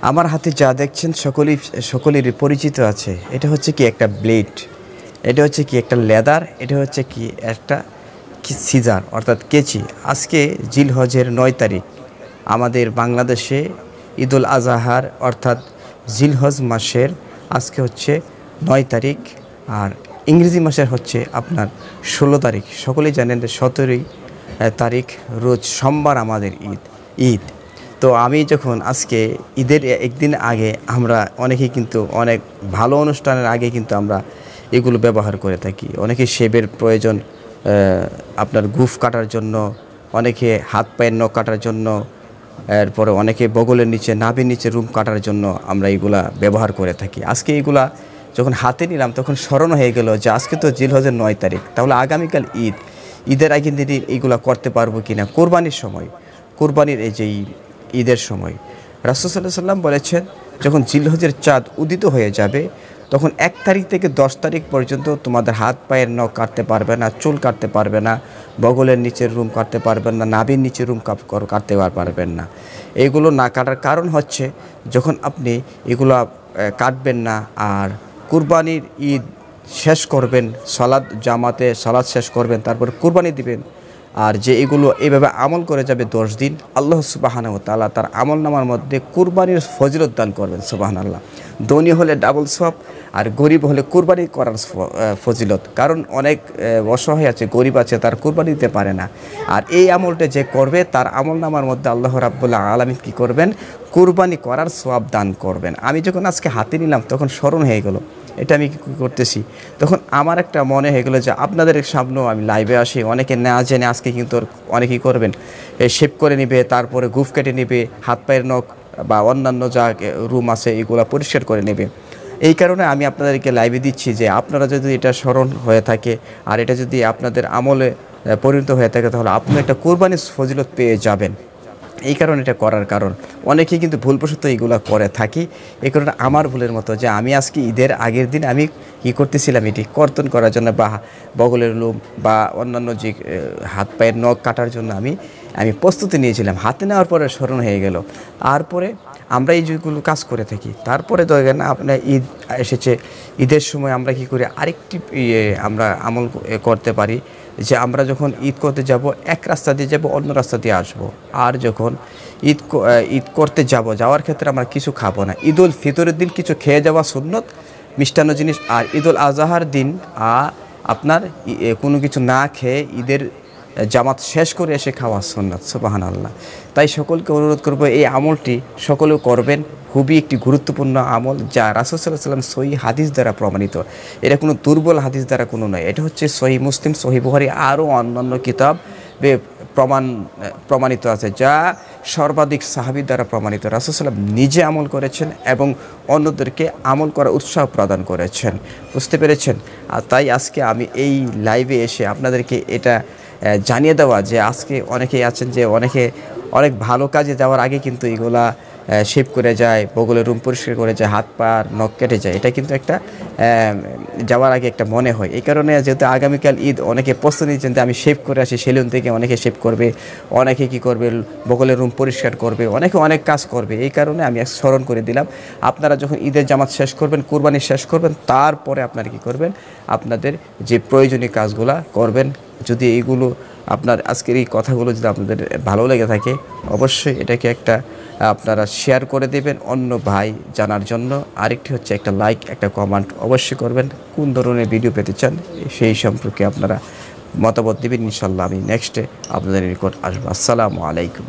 আমার হাতে যা দেখছেন সকলেরই পরিচিত আছে। এটা হচ্ছে কি একটা ব্লেড, এটা হচ্ছে কি একটা লেদার, এটা হচ্ছে কি একটা সিজার অর্থাৎ কেচি। আজকে জিলহজের 9 তারিখ আমাদের বাংলাদেশে ঈদুল আজহার অর্থাৎ জিলহজ মাসের আজকে হচ্ছে 9 তারিখ, আর ইংরেজি মাসের হচ্ছে আপনার 16 তারিখ। সকলেই জানেন যে 17 তারিখ রোজ সোমবার আমাদের ঈদ। তো আমি যখন আজকে ঈদের একদিন আগে আমরা অনেকেই কিন্তু অনেক ভালো অনুষ্ঠানের আগে কিন্তু আমরা এগুলো ব্যবহার করে থাকি। অনেকে শেভের প্রয়োজন, আপনার গুফ কাটার জন্য, অনেকে হাত পায়ের নখ কাটার জন্য, এরপরে অনেকে বগলের নিচে নাভির নিচে রুম কাটার জন্য আমরা এগুলা ব্যবহার করে থাকি। আজকে এগুলা যখন হাতে নিলাম তখন স্মরণ হয়ে গেল যে আজকে তো জিলহজের 9 তারিখ, তাহলে আগামীকাল ঈদের আগে দিন এইগুলা করতে পারবো কি না। কোরবানির এই যে ঈদের সময় রাসূল সাল্লাল্লাহু আলাইহি ওয়াসাল্লাম বলেছেন, যখন জিলহজের চাঁদ উদিত হয়ে যাবে তখন 1 তারিখ থেকে 10 তারিখ পর্যন্ত তোমাদের হাত পায়ের নখ কাটতে পারবে না, চুল কাটতে পারবে না, বগলের নিচের রুম কাটতে পারবেন না, নাভির নিচের রুম কাটতে পারবেন না। এইগুলো না কাটার কারণ হচ্ছে, যখন আপনি এগুলো কাটবেন না আর কুরবানির ঈদ শেষ করবেন, জামাতে সালাত শেষ করবেন, তারপর কুরবানি দিবেন, আর যে এগুলো এইভাবে আমল করে যাবে 10 দিন, আল্লাহ সুবহানাহু ওয়া তাআলা তার আমলনামার মধ্যে কুরবানির ফজিলত দান করবেন। সুবহানাল্লাহ। ধনী হলে ডাবল সওয়াব, আর গরিব হলে কুরবানি করার ফজিলত। কারণ অনেক অসহায় আছে, গরিব আছে, তার কুরবানি দিতে পারে না। আর এই আমলটা যে করবে তার আমলনামার মধ্যে আল্লাহ রাব্বুল আলামিন কী করবেন, কুরবানি করার সওয়াব দান করবেন। আমি যখন আজকে হাতে নিলাম তখন স্মরণ হয়ে গেল এটা আমি কী করতেছি। তখন আমার একটা মনে হয়ে গেলো যে আপনাদের সামনেও আমি লাইভে আসি, অনেকে না জেনে আজকে কিন্তু অনেকেই করবেন, শেভ করে নেবে, তারপরে গুফ কেটে নেবে, হাত পায়ের নখ বা অন্যান্য যা রুম আছে এগুলো পরিষ্কার করে নেবে। এই কারণে আমি আপনাদেরকে লাইভে দিচ্ছি যে আপনারা যদি এটা স্মরণ হয়ে থাকে আর এটা যদি আপনাদের আমলে পরিণত হয়ে থাকে, তাহলে আপনি একটা কোরবানির ফজিলত পেয়ে যাবেন। এই কারণে এটা করার কারণ, অনেকেই কিন্তু ভুলবশত এইগুলো করে থাকি। এই কারণে আমার ভুলের মতো যে আমি আজকে ঈদের আগের দিন আমি কী করতেছিলাম, এটি কর্তন করার জন্য বা বগলের লোম বা অন্যান্য যে হাত পায়ের নখ কাটার জন্য আমি প্রস্তুতি নিয়েছিলাম। হাতে নেওয়ার পরে স্মরণ হয়ে গেল। আর পরে আমরা এই যেগুলো কাজ করে থাকি, তারপরে দেখেন আপনার ঈদ এসেছে, ঈদের সময় আমরা কী করি, আরেকটি আমরা আমল করতে পারি যে আমরা যখন ঈদ করতে যাব এক রাস্তা দিয়ে যাব, অন্য রাস্তা দিয়ে আসব। আর যখন ঈদ করতে যাওয়ার ক্ষেত্রে আমরা কিছু খাবো না। ঈদুল ফিতরের দিন কিছু খেয়ে যাওয়া সুন্নত, মিষ্টান্ন জিনিস। আর ঈদুল আজহার দিন আপনার কোনো কিছু না খেয়ে ঈদের জামাত শেষ করে এসে খাওয়া সুন্নাত। সুবহানাল্লাহ। তাই সকলকে অনুরোধ করব এই আমলটি সকলেও করবেন। খুবই একটি গুরুত্বপূর্ণ আমল, যা রাসূল সাল্লাল্লাহু আলাইহি ওয়াসাল্লাম সহিহ হাদিস দ্বারা প্রমাণিত। এটা কোনো দুর্বল হাদিস দ্বারা কোনো নয়, এটা হচ্ছে সহিহ মুসলিম, সহিহ বুখারী আরও অন্যান্য কিতাবে প্রমাণিত আছে, যা সর্বাধিক সাহাবী দ্বারা প্রমাণিত। রাসূল সাল্লাল্লাহু আলাইহি ওয়াসাল্লাম নিজে আমল করেছেন এবং অন্যদেরকে আমল করার উৎসাহ প্রদান করেছেন। বুঝতে পেরেছেন? আর তাই আজকে আমি এই লাইভে এসে আপনাদেরকে এটা জানিয়ে দেওয়া যে আজকে অনেকেই আছেন যে অনেক ভালো কাজে যাওয়ার আগে কিন্তু এগুলা শেভ করে যায়, বগলের রুম পরিষ্কার করে যায়, হাত পা নখ কেটে যায়। এটা কিন্তু একটা যাওয়ার আগে একটা মনে হয়। এই কারণে যেহেতু আগামীকাল ঈদ, অনেকে প্রস্তুতি নিচ্ছেন যে আমি শেভ করে আসি, সেলুন থেকে অনেকে শেভ করবে, অনেকে কী করবে বগলের রুম পরিষ্কার করবে, অনেকে অনেক কাজ করবে। এই কারণে আমি স্মরণ করে দিলাম, আপনারা যখন ঈদের জামাত শেষ করবেন, কুরবানি শেষ করবেন, তারপরে আপনারা কী করবেন, আপনাদের যে প্রয়োজনীয় কাজগুলো করবেন। যদি এইগুলো আপনার আজকের এই কথাগুলো যদি আপনাদের ভালো লেগে থাকে, অবশ্যই এটাকে একটা আপনারা শেয়ার করে দেবেন অন্য ভাই জানার জন্য। আরেকটি হচ্ছে একটা লাইক, একটা কমেন্ট অবশ্যই করবেন। কোন ধরনের ভিডিও পেতে চান সেই সম্পর্কে আপনারা মতামত দেবেন। ইনশাল্লাহ আমি নেক্সটে আপনাদের রিকর্ড আসবো। আসসালামু আলাইকুম।